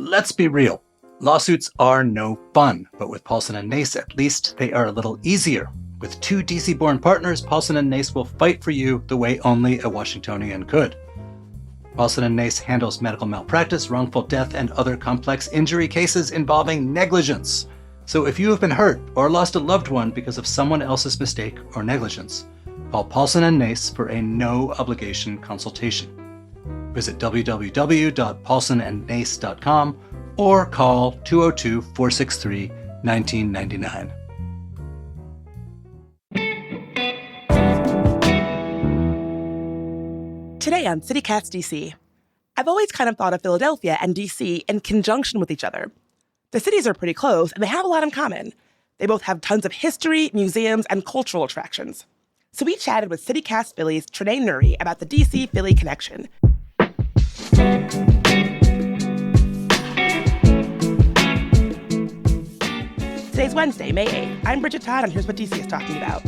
Let's be real. Lawsuits are no fun, but with Paulson & Nace, at least they are a little easier. With two DC-born partners, Paulson & Nace will fight for you the way only a Washingtonian could. Paulson & Nace handles medical malpractice, wrongful death, and other complex injury cases involving negligence. So if you have been hurt or lost a loved one because of someone else's mistake or negligence, call Paulson & Nace for a no-obligation consultation. Visit www.paulsonandnace.com or call 202-463-1999. Today on CityCast DC, I've always kind of thought of Philadelphia and DC in conjunction with each other. The cities are pretty close, and they have a lot in common. They both have tons of history, museums, and cultural attractions. So we chatted with CityCast Philly's Trenae Nuri about the DC-Philly connection. Today's Wednesday, May 8th. I'm Bridget Todd, and here's what DC is talking about.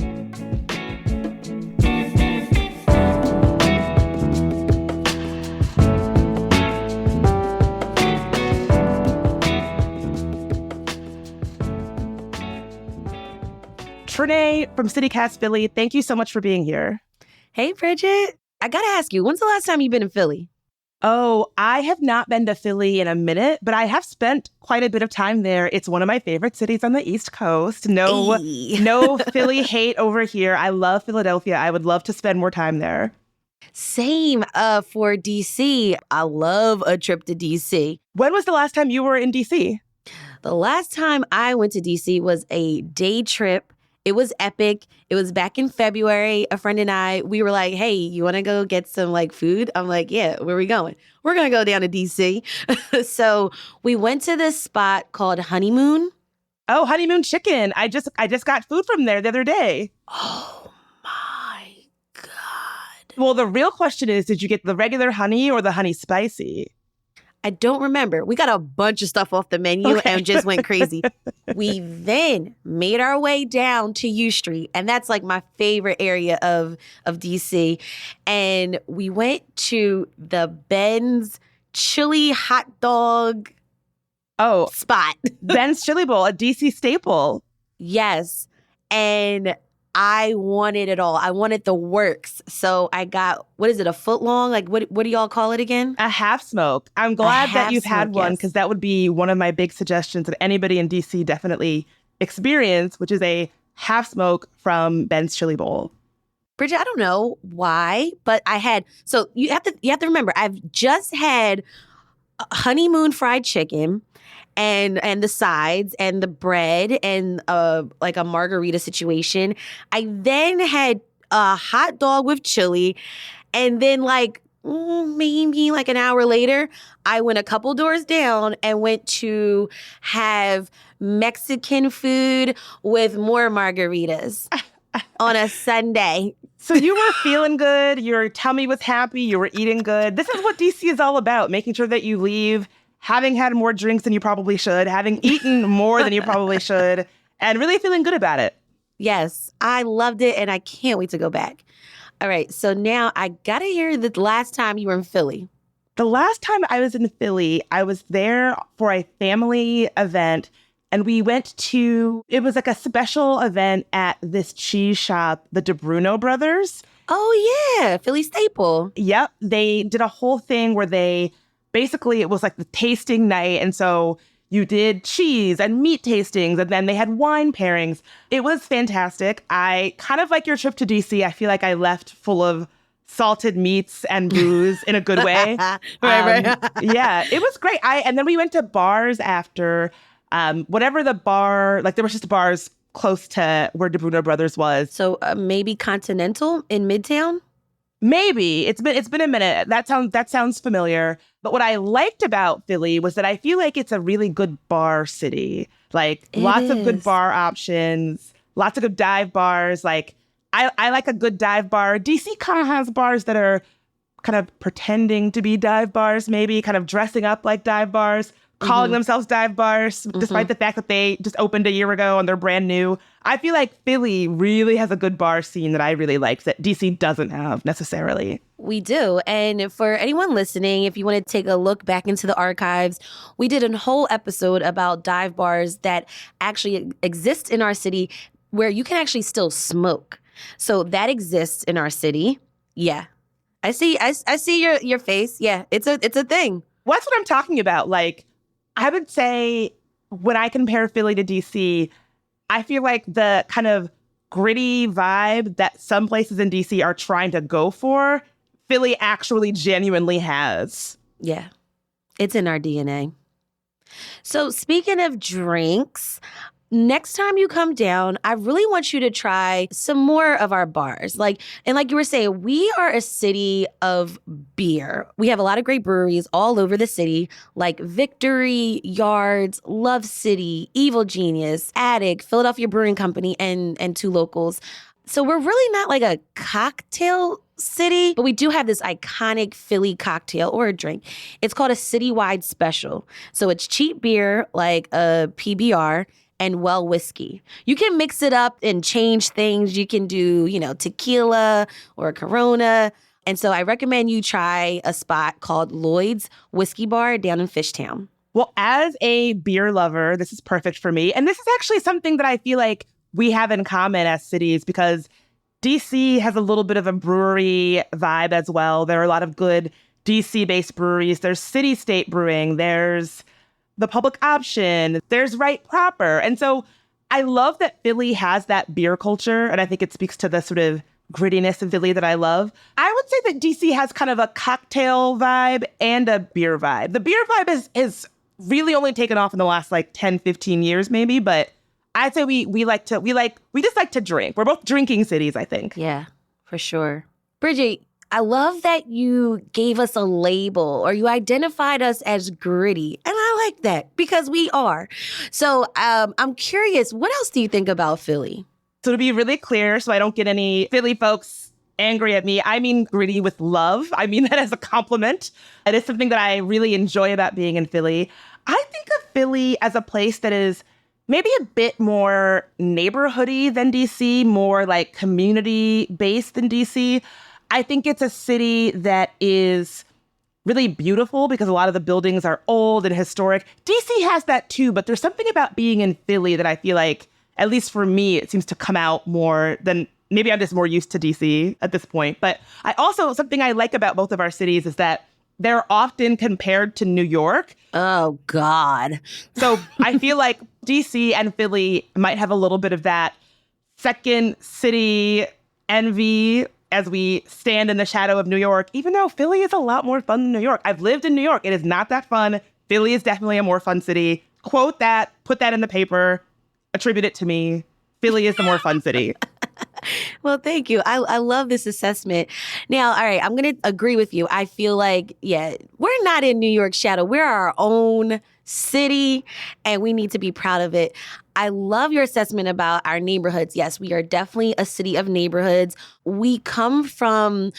Trenae from CityCast Philly, thank you so much for being here. Hey, Bridget. I gotta ask you, when's the last time you've been in Philly? Oh, I have not been to Philly in a minute, but I have spent quite a bit of time there. It's one of my favorite cities on the East Coast. No Philly hate over here. I love Philadelphia. I would love to spend more time there. Same for DC. I love a trip to DC. When was the last time you were in DC? The last time I went to DC was a day trip. It was epic. It was back in February. A friend and I, we were like, hey, you want to go get some food? I'm like, yeah, where are we going? We're going to go down to DC. So we went to this spot called Honeymoon. Oh, Honeymoon Chicken. I just got food from there the other day. Oh, my God. Well, the real question is, did you get the regular honey or the honey spicy? I don't remember. We got a bunch of stuff off the menu and just went crazy. We then made our way down to U Street, and that's my favorite area of DC. And we went to the Ben's Chili hot dog spot. Ben's Chili Bowl, a DC staple. Yes. And I wanted it all. I wanted the works. So I got, what is it, a foot long? What do y'all call it again? A half smoke. I'm glad that you've had one, because that would be one of my big suggestions that anybody in DC definitely experience, which is a half smoke from Ben's Chili Bowl. Bridget, I don't know why, but I had, so you have to remember, I've just had honeymoon fried chicken and the sides and the bread and a margarita situation. I then had a hot dog with chili, and then maybe an hour later, I went a couple doors down and went to have Mexican food with more margaritas on a Sunday. So you were feeling good, your tummy was happy, you were eating good. This is what DC is all about, making sure that you leave having had more drinks than you probably should, having eaten more than you probably should, and really feeling good about it. Yes, I loved it, and I can't wait to go back. All right, so now I gotta hear the last time you were in Philly. The last time I was in Philly, I was there for a family event, and we went to, it was a special event at this cheese shop, the DeBruno Brothers. Oh, yeah, Philly staple. Yep, they did a whole thing where basically, it was the tasting night, and so you did cheese and meat tastings, and then they had wine pairings. It was fantastic. I kind of like your trip to DC. I feel like I left full of salted meats and booze in a good way. Right. Yeah, it was great. And then we went to bars after, whatever the bar, there was just bars close to where DeBruno Brothers was. So maybe Continental in Midtown? Maybe. It's been a minute. That sounds familiar. But what I liked about Philly was that I feel like it's a really good bar city. Lots of good bar options, lots of good dive bars. I like a good dive bar. DC kind of has bars that are kind of pretending to be dive bars, maybe kind of dressing up like dive bars. calling themselves dive bars, despite the fact that they just opened a year ago and they're brand new. I feel like Philly really has a good bar scene that I really like that DC doesn't have necessarily. We do. And for anyone listening, if you want to take a look back into the archives, we did a whole episode about dive bars that actually exist in our city where you can actually still smoke. So that exists in our city. Yeah. I see your face. Yeah, it's a thing. Well, that's what I'm talking about. Like, I would say when I compare Philly to DC, I feel like the kind of gritty vibe that some places in DC are trying to go for, Philly actually genuinely has. Yeah, it's in our DNA. So speaking of drinks, next time you come down, I really want you to try some more of our bars. Like you were saying, we are a city of beer. We have a lot of great breweries all over the city, like Victory, Yards, Love City, Evil Genius, Attic, Philadelphia Brewing Company, and two locals. So we're really not like a cocktail city, but we do have this iconic Philly cocktail or a drink. It's called a citywide special. So it's cheap beer like a PBR and well whiskey. You can mix it up and change things. You can do, tequila or a Corona. And so I recommend you try a spot called Lloyd's Whiskey Bar down in Fishtown. Well, as a beer lover, this is perfect for me. And this is actually something that I feel like we have in common as cities because DC has a little bit of a brewery vibe as well. There are a lot of good DC-based breweries. There's City State Brewing. There's The Public Option. There's Right Proper. And so I love that Philly has that beer culture. And I think it speaks to the sort of grittiness of Philly that I love. I would say that DC has kind of a cocktail vibe and a beer vibe. The beer vibe is really only taken off in the last 10, 15 years maybe. But I'd say we just like to drink. We're both drinking cities, I think. Yeah, for sure. Bridget, I love that you gave us a label or you identified us as gritty. And I like that because we are. So I'm curious, what else do you think about Philly? So to be really clear, so I don't get any Philly folks angry at me, I mean gritty with love. I mean that as a compliment. It is something that I really enjoy about being in Philly. I think of Philly as a place that is maybe a bit more neighborhoody than DC, more like community-based than DC. I think it's a city that is really beautiful because a lot of the buildings are old and historic. DC has that too, but there's something about being in Philly that I feel like, at least for me, it seems to come out more than, maybe I'm just more used to DC at this point. But something I like about both of our cities is that they're often compared to New York. Oh, God. So I feel like DC and Philly might have a little bit of that second city envy as we stand in the shadow of New York, even though Philly is a lot more fun than New York. I've lived in New York. It is not that fun. Philly is definitely a more fun city. Quote that, put that in the paper, attribute it to me. Philly is the more fun city. Well, thank you. I love this assessment. Now, all right, I'm going to agree with you. I feel like, we're not in New York's shadow. We're our own city, and we need to be proud of it. I love your assessment about our neighborhoods. Yes, we are definitely a city of neighborhoods. We come from,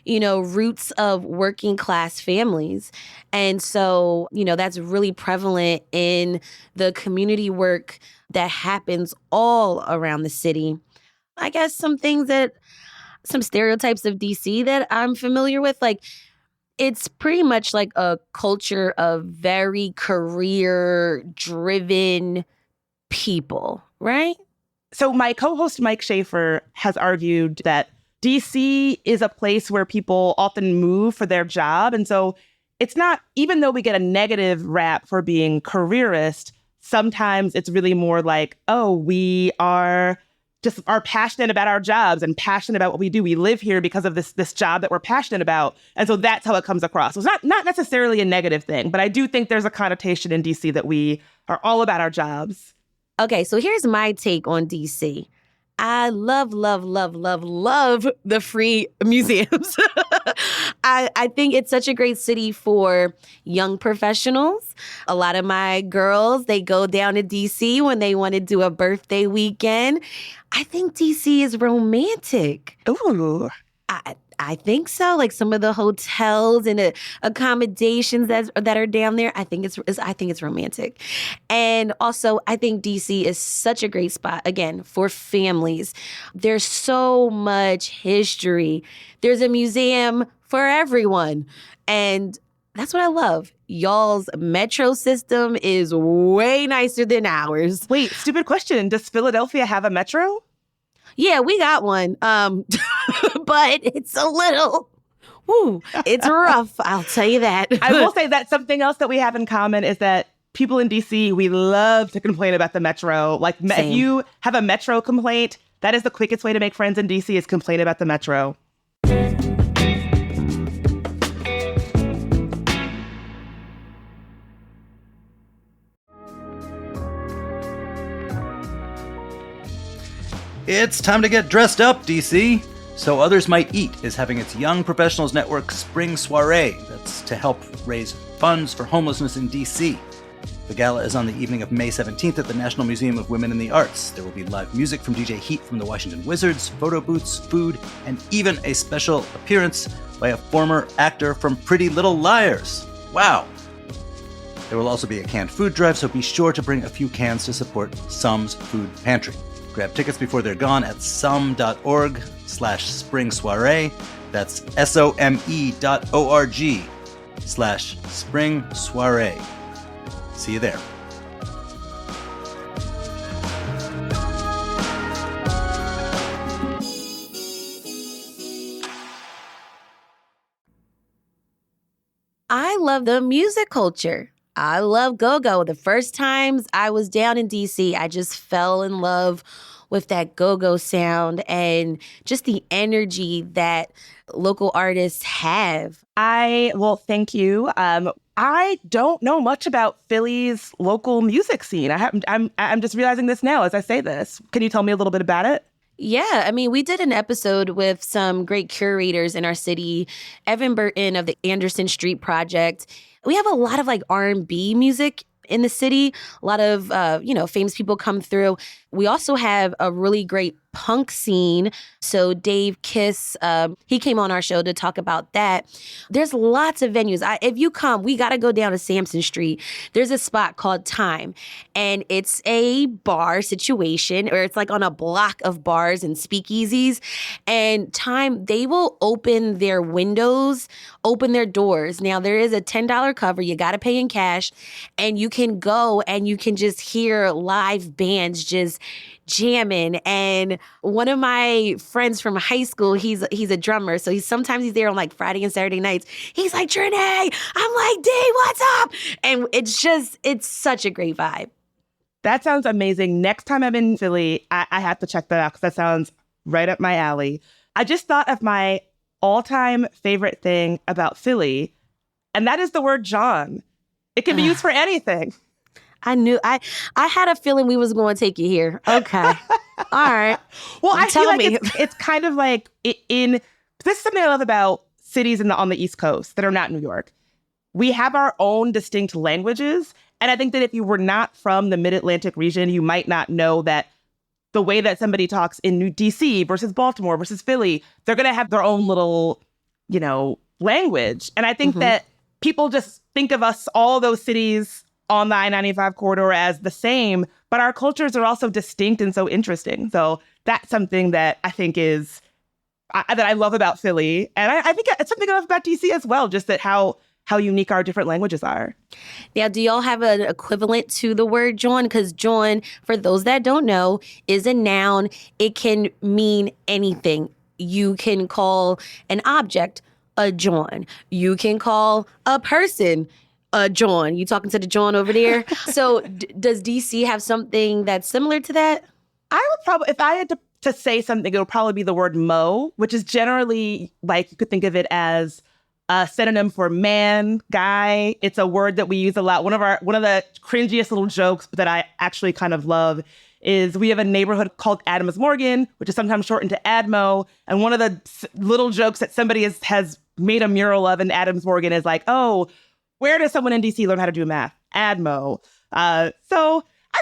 roots of working class families. And so, that's really prevalent in the community work that happens all around the city. I guess some stereotypes of DC that I'm familiar with, it's pretty much like a culture of very career-driven people, right? So my co-host Mike Schaefer has argued that DC is a place where people often move for their job. And so it's not, even though we get a negative rap for being careerist, sometimes it's really more like, oh, we are passionate about our jobs and passionate about what we do. We live here because of this job that we're passionate about. And so that's how it comes across. So it's not necessarily a negative thing, but I do think there's a connotation in DC that we are all about our jobs. Okay, so here's my take on DC. I love, love, love, love, love the free museums. I think it's such a great city for young professionals. A lot of my girls, they go down to DC when they want to do a birthday weekend. I think DC is romantic. Ooh. I think so. Like some of the hotels and accommodations that are down there, I think it's romantic. And also, I think DC is such a great spot again for families. There's so much history. There's a museum for everyone, and that's what I love. Y'all's metro system is way nicer than ours. Wait, stupid question. Does Philadelphia have a metro? Yeah, we got one. But it's a little, it's rough. I'll tell you that. I will say that something else that we have in common is that people in DC, we love to complain about the metro. Like if you have a metro complaint, that is the quickest way to make friends in DC is complain about the metro. It's time to get dressed up, DC. So Others Might Eat is having its Young Professionals Network Spring Soiree. That's to help raise funds for homelessness in DC. The gala is on the evening of May 17th at the National Museum of Women in the Arts. There will be live music from DJ Heat from the Washington Wizards, photo booths, food, and even a special appearance by a former actor from Pretty Little Liars. Wow! There will also be a canned food drive, so be sure to bring a few cans to support Sum's Food Pantry. Grab tickets before they're gone at sum.org/spring soiree. That's SOME.org/spring soiree. See you there. I love the music culture. I love go-go. The first times I was down in DC, I just fell in love with that go-go sound and just the energy that local artists have. Thank you. I don't know much about Philly's local music scene. I'm just realizing this now as I say this. Can you tell me a little bit about it? Yeah, I mean, we did an episode with some great curators in our city, Evan Burton of the Anderson Street Project. We have a lot of like R&B music in the city. A lot of, famous people come through. We also have a really great punk scene. So Dave Kiss, he came on our show to talk about that. There's lots of venues. If you come, we got to go down to Sampson Street. There's a spot called Time, and it's a bar situation, or it's like on a block of bars and speakeasies. And Time, they will open their windows, open their doors. Now, there is a $10 cover. You got to pay in cash, and you can go and you can just hear live bands just jamming. And one of my friends from high school, he's a drummer, so sometimes he's there on like Friday and Saturday nights. He's like, Trenae, I'm like, D, what's up? And it's such a great vibe. That sounds amazing. Next time I'm in Philly, I have to check that out because that sounds right up my alley. I just thought of my all-time favorite thing about Philly, and that is the word John. It can be used for anything. I had a feeling we was going to take you here. Okay. All right. Well, I feel like it's kind of like this is something I love about cities on the East Coast that are not New York. We have our own distinct languages. And I think that if you were not from the Mid-Atlantic region, you might not know that the way that somebody talks in New DC versus Baltimore versus Philly, they're going to have their own little, language. And I think that people just think of us, all those cities on the I-95 corridor as the same, but our cultures are also distinct and so interesting. So that's something that I think that I love about Philly. And I think it's something I love about DC as well, just that how unique our different languages are. Now, do y'all have an equivalent to the word John? Because John, for those that don't know, is a noun. It can mean anything. You can call an object a John. You can call a person John. You talking to the John over there? So does DC have something that's similar to that? I would probably, if I had to say something, it would probably be the word mo, which is generally like, you could think of it as a synonym for man, guy. It's a word that we use a lot. One of the cringiest little jokes that I actually kind of love is we have a neighborhood called Adams Morgan, which is sometimes shortened to Admo. And one of the little jokes that somebody has made a mural of in Adams Morgan is like, oh, where does someone in DC learn how to do math? Admo. So I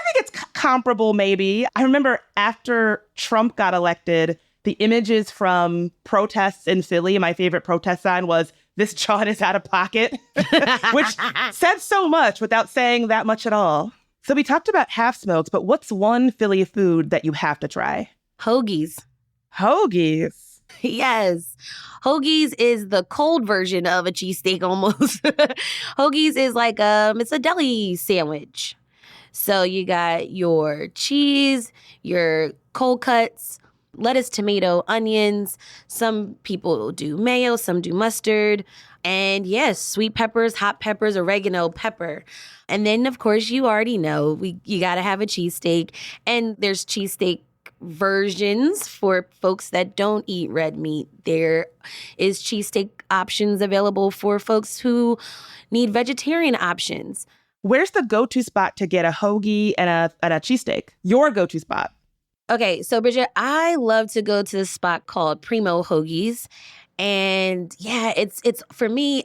think it's comparable, maybe. I remember after Trump got elected, The images from protests in Philly, my favorite protest sign was, "This John is out of pocket," which said so much without saying that much at all. So we talked about half smokes, but what's one Philly food that you have to try? Hoagies. Hoagies. Yes. Hoagies is the cold version of a cheesesteak almost. Hoagies is like it's a deli sandwich. So you got your cheese, your cold cuts, lettuce, tomato, onions. Some people do mayo, some do mustard. And yes, sweet peppers, hot peppers, oregano, pepper. And then, of course, you already know you got to have a cheesesteak. And there's cheesesteak versions for folks that don't eat red meat. There is cheesesteak options available for folks who need vegetarian options. Where's the go-to spot to get a hoagie and a cheesesteak? Your go-to spot. Okay, so Bridget, I love to go to this spot called Primo Hoagies. And yeah, it's for me,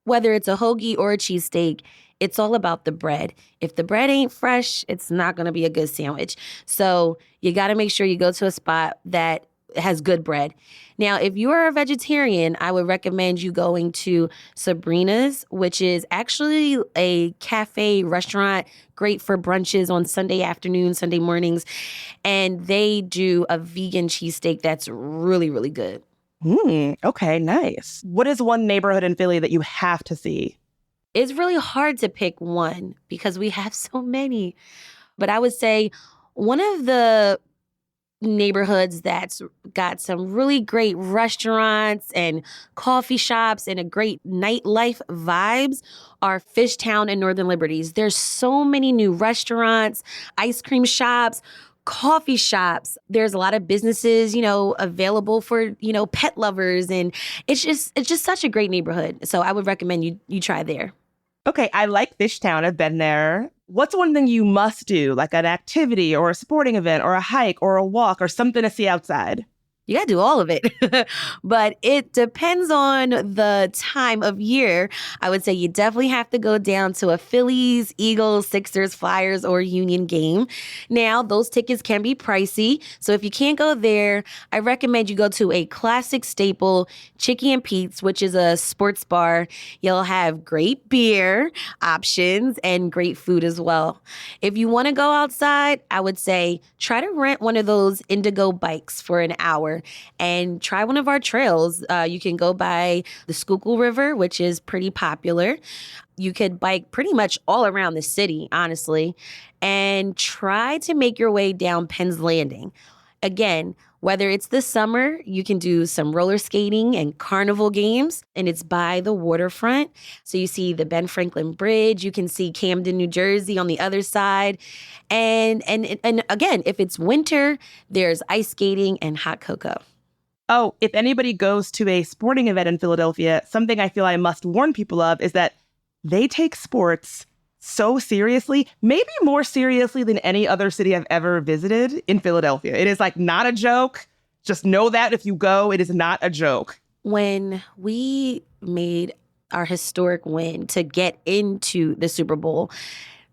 whether it's a hoagie or a cheesesteak, it's all about the bread. If the bread ain't fresh, it's not going to be a good sandwich. So you got to make sure you go to a spot that has good bread. Now, if you are a vegetarian, I would recommend you going to Sabrina's, which is actually a cafe restaurant, great for brunches on Sunday afternoons, Sunday mornings. And they do a vegan cheesesteak that's really, really good. Okay, nice. What is one neighborhood in Philly that you have to see? It's really hard to pick one because we have so many. But I would say one of the neighborhoods that's got some really great restaurants and coffee shops and a great nightlife vibes are Fishtown and Northern Liberties. There's so many new restaurants, ice cream shops, coffee shops. There's a lot of businesses, available for, pet lovers. And it's just such a great neighborhood. So I would recommend you try there. Okay, I like Fishtown. I've been there. What's one thing you must do, like an activity or a sporting event or a hike or a walk or something to see outside? You got to do all of it. But it depends on the time of year. I would say you definitely have to go down to a Phillies, Eagles, Sixers, Flyers, or Union game. Now, those tickets can be pricey. So if you can't go there, I recommend you go to a classic staple, Chicky and Pete's, which is a sports bar. You'll have great beer options and great food as well. If you want to go outside, I would say try to rent one of those Indigo bikes for an hour and try one of our trails. You can go by the Schuylkill River, which is pretty popular. You could bike pretty much all around the city, honestly, and try to make your way down Penn's Landing. Again, whether it's the summer, you can do some roller skating and carnival games, and it's by the waterfront. So you see the Ben Franklin Bridge, you can see Camden, New Jersey on the other side. And again, if it's winter, there's ice skating and hot cocoa. Oh, if anybody goes to a sporting event in Philadelphia, something I feel I must warn people of is that they take sports so seriously, maybe more seriously than any other city I've ever visited in Philadelphia. It is like not a joke. Just know that if you go, it is not a joke. When we made our historic win to get into the Super Bowl,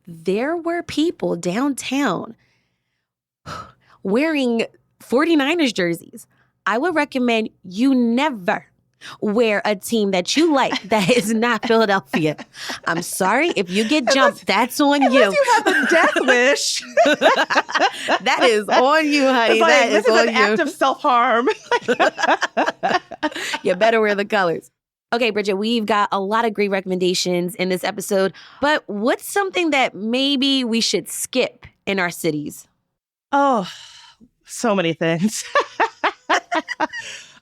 there were people downtown wearing 49ers jerseys. I would recommend you never wear a team that you like that is not Philadelphia. I'm sorry. If you get jumped, that's on you. Unless you have a death wish. That is on you, honey. It's like, that this is on an you. act of self-harm. You better wear the colors. Okay, Bridget, we've got a lot of great recommendations in this episode, but what's something that maybe we should skip in our cities? Oh, so many things.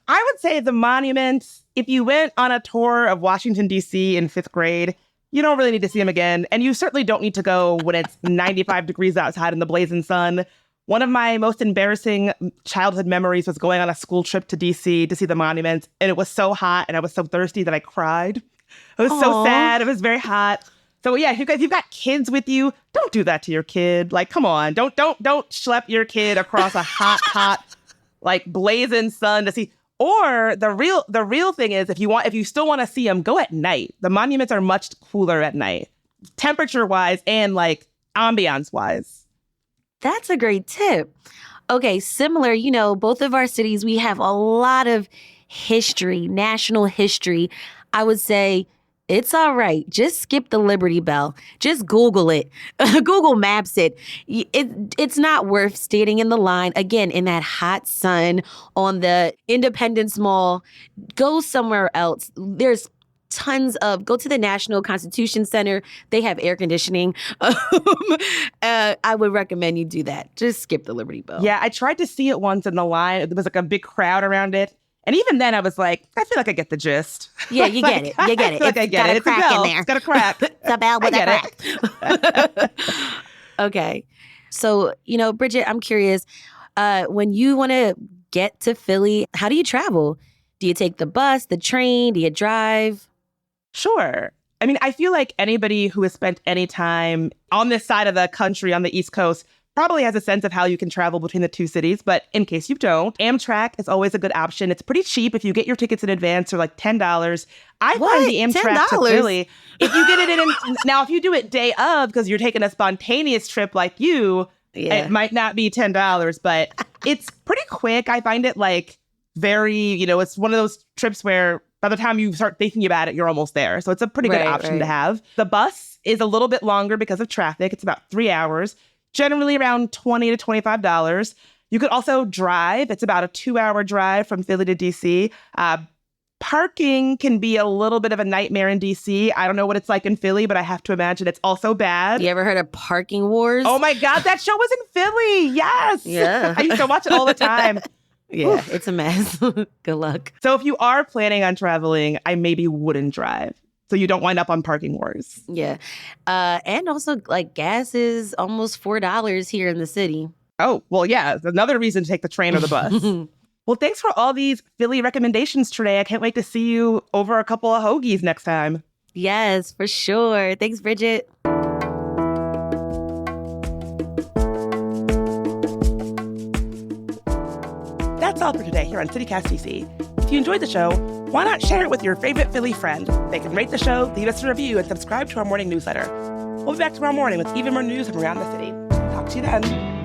I would say the monuments. If you went on a tour of Washington, D.C. in 5th grade, you don't really need to see them again. And you certainly don't need to go when it's 95 degrees outside in the blazing sun. One of my most embarrassing childhood memories was going on a school trip to D.C. to see the monuments. And it was so hot and I was so thirsty that I cried. It was so sad. It was very hot. So yeah, if you've got kids with you, don't do that to your kid. Like, come on, don't schlep your kid across a hot, like blazing sun to see. Or the real thing is, if you still want to see them, go at night. The monuments are much cooler at night, temperature wise and like ambiance wise. That's a great tip. Okay, similar, both of our cities, we have a lot of history, national history. I would say it's all right. Just skip the Liberty Bell. Just Google it. Google Maps it. It's not worth standing in the line, again, in that hot sun on the Independence Mall. Go somewhere else. There's go to the National Constitution Center. They have air conditioning. I would recommend you do that. Just skip the Liberty Bell. Yeah, I tried to see it once in the line. There was like a big crowd around it. And even then I was like, I feel like I get the gist. Yeah, you get it. You get it. I get it. It's a bell. In there. It's got a crack. The bell with a crack. Okay. So, Bridget, I'm curious, when you want to get to Philly, how do you travel? Do you take the bus, the train? Do you drive? Sure. I mean, I feel like anybody who has spent any time on this side of the country, on the East Coast, probably has a sense of how you can travel between the two cities. But in case you don't, Amtrak is always a good option. It's pretty cheap if you get your tickets in advance. They're like $10. I find the Amtrak to Philly, if you get it in, now if you do it day of, because you're taking a spontaneous trip like you, it might not be $10, but it's pretty quick. I find it like very, it's one of those trips where by the time you start thinking about it, you're almost there. So it's a pretty good option to have. The bus is a little bit longer because of traffic. It's about 3 hours, generally around $20 to $25. You could also drive. It's about a 2-hour drive from Philly to DC. Parking can be a little bit of a nightmare in DC. I don't know what it's like in Philly, but I have to imagine it's also bad. You ever heard of Parking Wars? Oh my God, that show was in Philly. Yes. Yeah. I used to watch it all the time. Yeah, it's a mess. Good luck. So if you are planning on traveling, I maybe wouldn't drive, so you don't wind up on Parking Wars. Yeah. And also, like, gas is almost $4 here in the city. Oh, well, yeah. Another reason to take the train or the bus. Well, thanks for all these Philly recommendations today. I can't wait to see you over a couple of hoagies next time. Yes, for sure. Thanks, Bridget. That's all for today here on CityCast DC. If you enjoyed the show, why not share it with your favorite Philly friend? They can rate the show, leave us a review, and subscribe to our morning newsletter. We'll be back tomorrow morning with even more news from around the city. Talk to you then.